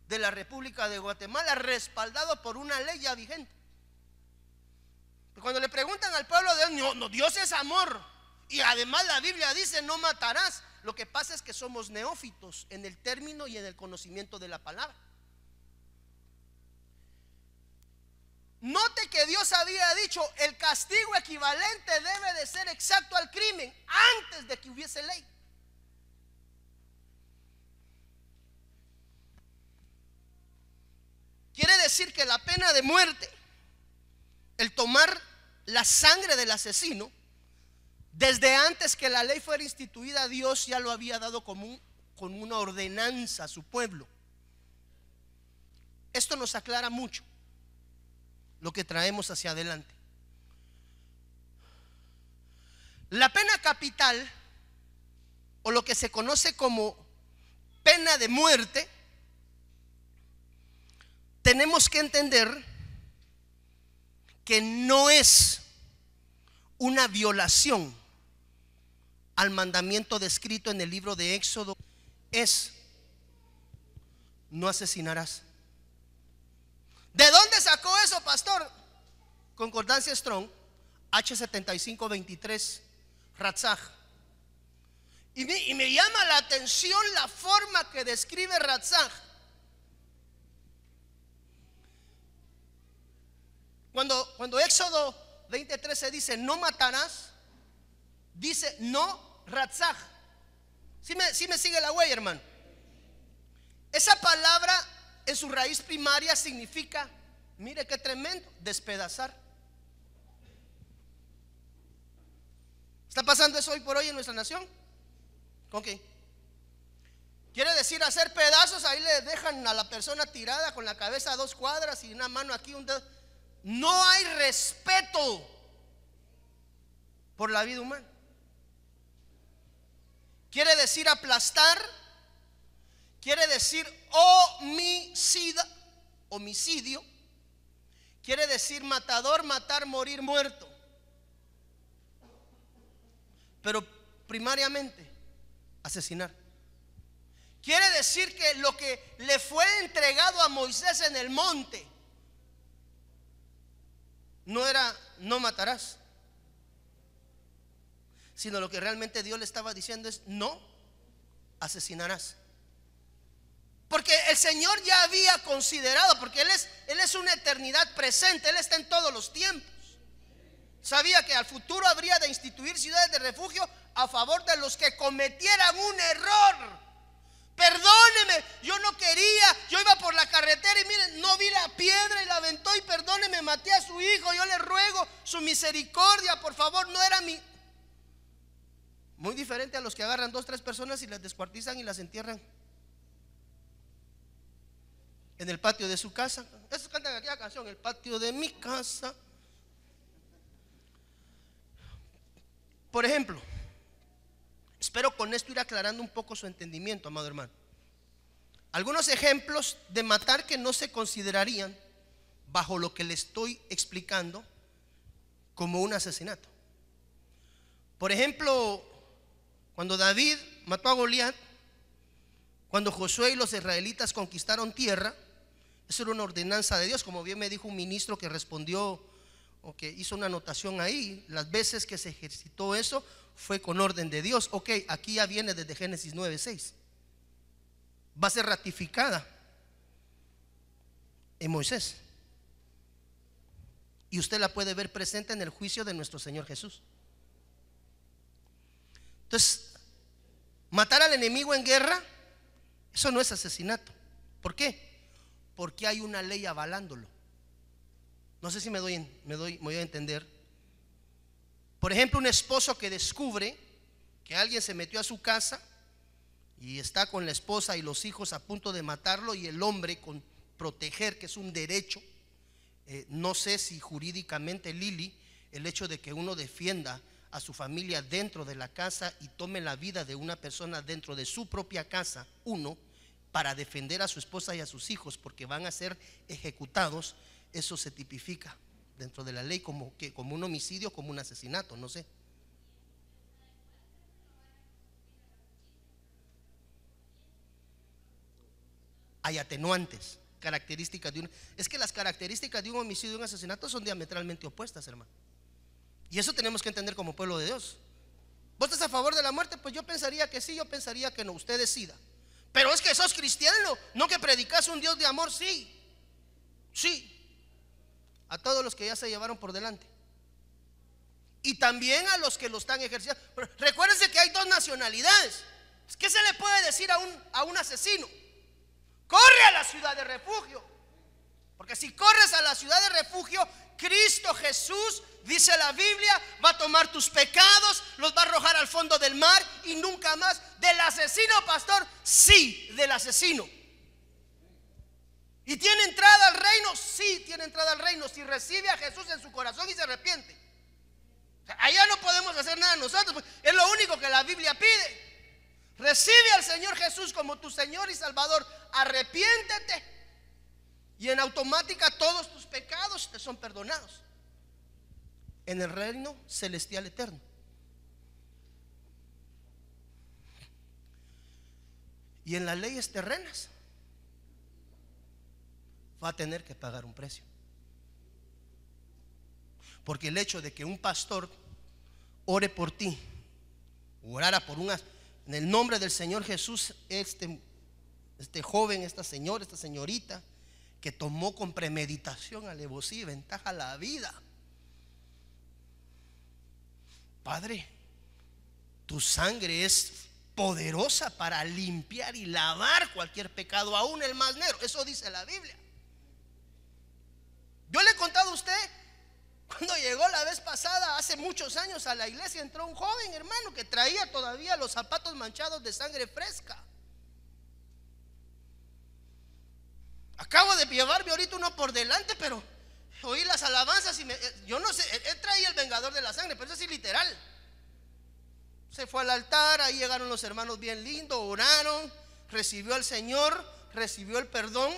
de la República de Guatemala, respaldado por una ley ya vigente. Cuando le preguntan al pueblo de Dios, no, Dios es amor, y además la Biblia dice no matarás. Lo que pasa es que somos neófitos en el término y en el conocimiento de la palabra. Note que Dios había dicho el castigo equivalente debe de ser exacto al crimen antes de que hubiese ley. Quiere decir que la pena de muerte, el tomar la sangre del asesino, desde antes que la ley fuera instituida, Dios ya lo había dado como una ordenanza a su pueblo. Esto nos aclara mucho lo que traemos hacia adelante. La pena capital, o lo que se conoce como pena de muerte, tenemos que entender que no es una violación al mandamiento descrito en el libro de Éxodo. Es: no asesinarás. ¿De dónde sacó eso, pastor? Concordancia Strong, H7523, Ratzaj. Y me llama la atención la forma que describe Ratzaj. Cuando Éxodo 20:13 dice no matarás, dice no Ratzaj. ¿Sí me sigue la huella, hermano? Esa palabra en su raíz primaria significa, mire qué tremendo, despedazar. ¿Está pasando eso hoy por hoy en nuestra nación? ¿Con qué? Quiere decir hacer pedazos. Ahí le dejan a la persona tirada con la cabeza a 2 cuadras y una mano aquí, un dedo. No hay respeto por la vida humana. Quiere decir aplastar. Quiere decir homicidio. Quiere decir matador, matar, morir, muerto. Pero primariamente asesinar. Quiere decir que lo que le fue entregado a Moisés en el monte no era no matarás, sino lo que realmente Dios le estaba diciendo es no asesinarás. Porque el Señor ya había considerado, porque Él es una eternidad presente, Él está en todos los tiempos. Sabía que al futuro habría de instituir ciudades de refugio a favor de los que cometieran un error. Perdóneme, yo no quería, yo iba por la carretera y miren, no vi la piedra y la aventó y perdóneme, maté a su hijo, yo le ruego su misericordia, por favor, no era mi. Muy diferente a los que agarran 2, 3 personas y las descuartizan y las entierran en el patio de su casa. Esos cantan aquella canción, el patio de mi casa. Por ejemplo, espero con esto ir aclarando un poco su entendimiento, amado hermano. Algunos ejemplos de matar que no se considerarían, bajo lo que le estoy explicando, como un asesinato. Por ejemplo, cuando David mató a Goliat, cuando Josué y los israelitas conquistaron tierra, eso era una ordenanza de Dios. Como bien me dijo un ministro que respondió o que hizo una anotación ahí, las veces que se ejercitó eso fue con orden de Dios. Ok, aquí ya viene desde Génesis 9:6. Va a ser ratificada en Moisés. Y usted la puede ver presente en el juicio de nuestro Señor Jesús. Entonces, matar al enemigo en guerra, eso no es asesinato. ¿Por qué? Porque hay una ley avalándolo. No sé si me doy a entender. Por ejemplo, un esposo que descubre que alguien se metió a su casa y está con la esposa y los hijos a punto de matarlo, y el hombre con proteger, que es un derecho. No sé si jurídicamente, Lili, el hecho de que uno defienda a su familia dentro de la casa y tome la vida de una persona dentro de su propia casa, uno, para defender a su esposa y a sus hijos, porque van a ser ejecutados, eso se tipifica dentro de la ley como un homicidio, como un asesinato, no sé. Hay atenuantes, características de un... Es que las características de un homicidio y un asesinato son diametralmente opuestas, hermano. Y eso tenemos que entender como pueblo de Dios. ¿Vos estás a favor de la muerte? Pues yo pensaría que sí, yo pensaría que no, usted decida. Pero es que sos cristiano, no que predicas un Dios de amor, sí. Sí. A todos los que ya se llevaron por delante. Y también a los que lo están ejerciendo. Pero recuérdense que hay dos nacionalidades. ¿Qué se le puede decir a un asesino? Corre a la ciudad de refugio. Porque si corres a la ciudad de refugio, Cristo Jesús, dice la Biblia, va a tomar tus pecados, los va a arrojar al fondo del mar y nunca más. Del asesino, pastor, sí, del asesino. ¿Y tiene entrada al reino? Sí, tiene entrada al reino si recibe a Jesús en su corazón y se arrepiente. O sea, allá no podemos hacer nada nosotros, pues es lo único que la Biblia pide. Recibe al Señor Jesús como tu Señor y Salvador, arrepiéntete y en automática todos tus pecados te son perdonados en el reino celestial eterno. Y en las leyes terrenas va a tener que pagar un precio, porque el hecho de que un pastor ore por ti, orara por en el nombre del Señor Jesús, este joven, esta señora, esta señorita que tomó con premeditación, alevosía y ventaja la vida, Padre, tu sangre es poderosa para limpiar y lavar cualquier pecado, aún el más negro. Eso dice la Biblia. Yo le he contado a usted, cuando llegó la vez pasada, hace muchos años, a la iglesia, entró un joven, hermano, que traía todavía los zapatos manchados de sangre fresca. Acabo de llevarme ahorita uno por delante, pero oí las alabanzas y yo no sé, él traía el vengador de la sangre, pero eso sí literal. Se fue al altar, ahí llegaron los hermanos bien lindos, oraron, recibió al Señor, recibió el perdón.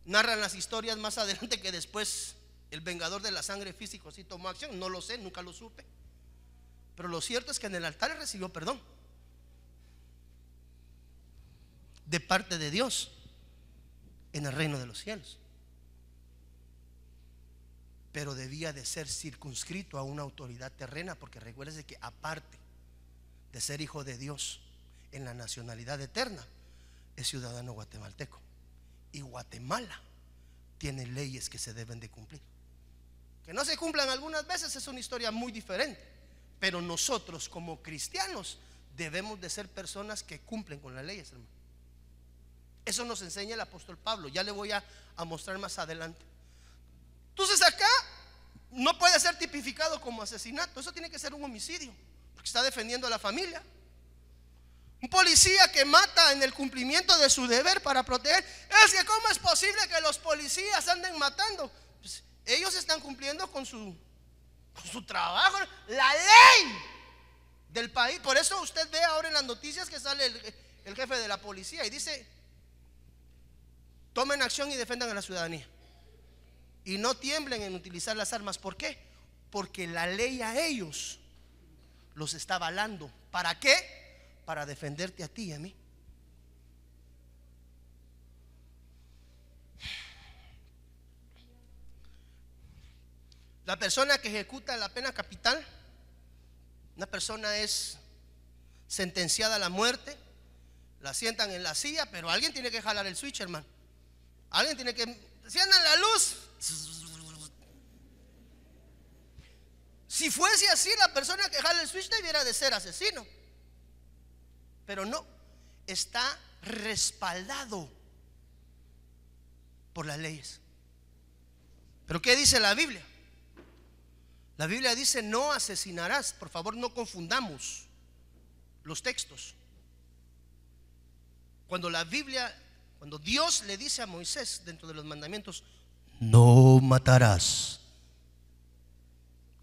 Narran las historias más adelante que después el vengador de la sangre físico sí tomó acción, no lo sé, nunca lo supe. Pero lo cierto es que en el altar él recibió perdón de parte de Dios en el reino de los cielos. Pero debía de ser circunscrito a una autoridad terrena, porque recuérdese que aparte de ser hijo de Dios en la nacionalidad eterna, es ciudadano guatemalteco. Y Guatemala tiene leyes que se deben de cumplir. Que no se cumplan algunas veces es una historia muy diferente, pero nosotros como cristianos debemos de ser personas que cumplen con las leyes, hermano. Eso nos enseña el apóstol Pablo. Ya le voy a mostrar más adelante. Entonces acá no puede ser tipificado como asesinato. Eso tiene que ser un homicidio, porque está defendiendo a la familia. Un policía que mata en el cumplimiento de su deber para proteger. Es que ¿cómo es posible que los policías anden matando? Pues ellos están cumpliendo con su trabajo, la ley del país. Por eso usted ve ahora en las noticias que sale el jefe de la policía y dice: tomen acción y defendan a la ciudadanía y no tiemblen en utilizar las armas. ¿Por qué? Porque la ley a ellos los está avalando. ¿Para qué? Para defenderte a ti y a mí. La persona que ejecuta la pena capital, una persona es sentenciada a la muerte, la sientan en la silla, pero alguien tiene que jalar el switch, hermano. Alguien tiene que enciendan la luz. Si fuese así, la persona que jala el switch debiera de ser asesino, pero no, está respaldado por las leyes. ¿Pero qué dice la Biblia? La Biblia dice: no asesinarás. Por favor, no confundamos los textos. Cuando Dios le dice a Moisés dentro de los mandamientos: no matarás.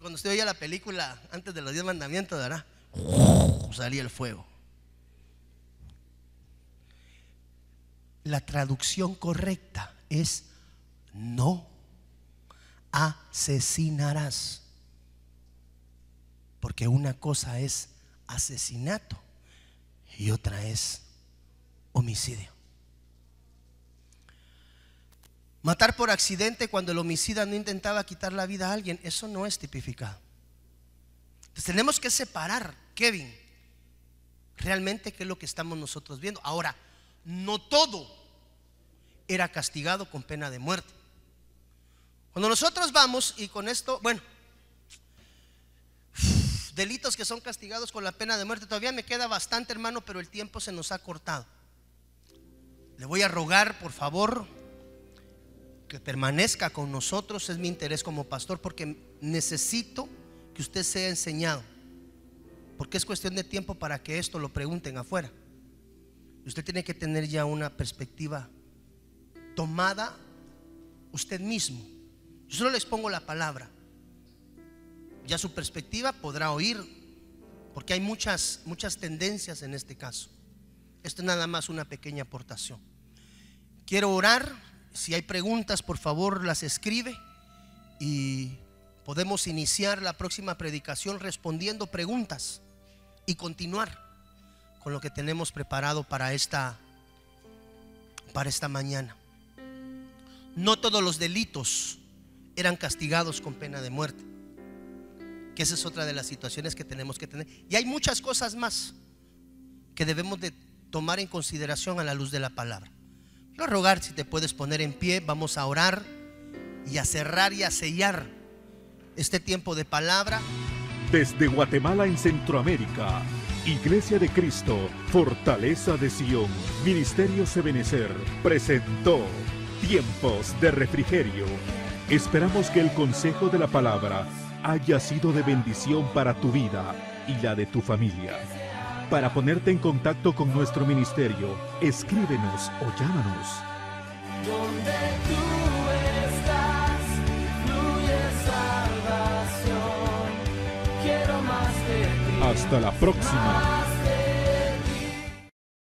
Cuando usted veía la película antes de los 10 mandamientos, ¿verdad? Salía el fuego. La traducción correcta es: no asesinarás. Porque una cosa es asesinato y otra es homicidio. Matar por accidente cuando el homicida no intentaba quitar la vida a alguien, eso no es tipificado. Entonces tenemos que separar, Kevin, realmente qué es lo que estamos nosotros viendo. Ahora, no todo era castigado con pena de muerte. Cuando nosotros vamos, y con esto, bueno, delitos que son castigados con la pena de muerte, todavía me queda bastante, hermano, pero el tiempo se nos ha cortado. Le voy a rogar, por favor, que permanezca con nosotros. Es mi interés como pastor, porque necesito que usted sea enseñado, porque es cuestión de tiempo para que esto lo pregunten afuera. Usted tiene que tener ya una perspectiva tomada usted mismo. Yo solo les pongo la palabra, ya su perspectiva podrá oír, porque hay muchas tendencias en este caso. Esto es nada más una pequeña aportación. Quiero orar. Si hay preguntas, por favor las escribe y podemos iniciar la próxima predicación respondiendo preguntas y continuar con lo que tenemos preparado para esta mañana. No todos los delitos eran castigados con pena de muerte, que esa es otra de las situaciones que tenemos que tener. Y hay muchas cosas más que debemos de tomar en consideración a la luz de la palabra. Quiero rogar si te puedes poner en pie. Vamos a orar y a cerrar y a sellar este tiempo de palabra. Desde Guatemala en Centroamérica, Iglesia de Cristo, Fortaleza de Sion, Ministerios Ebenecer, presentó Tiempos de Refrigerio. Esperamos que el consejo de la palabra haya sido de bendición para tu vida y la de tu familia. Para ponerte en contacto con nuestro ministerio, escríbenos o llámanos. Donde tú estás, fluye salvación. Quiero más de ti. Hasta la próxima.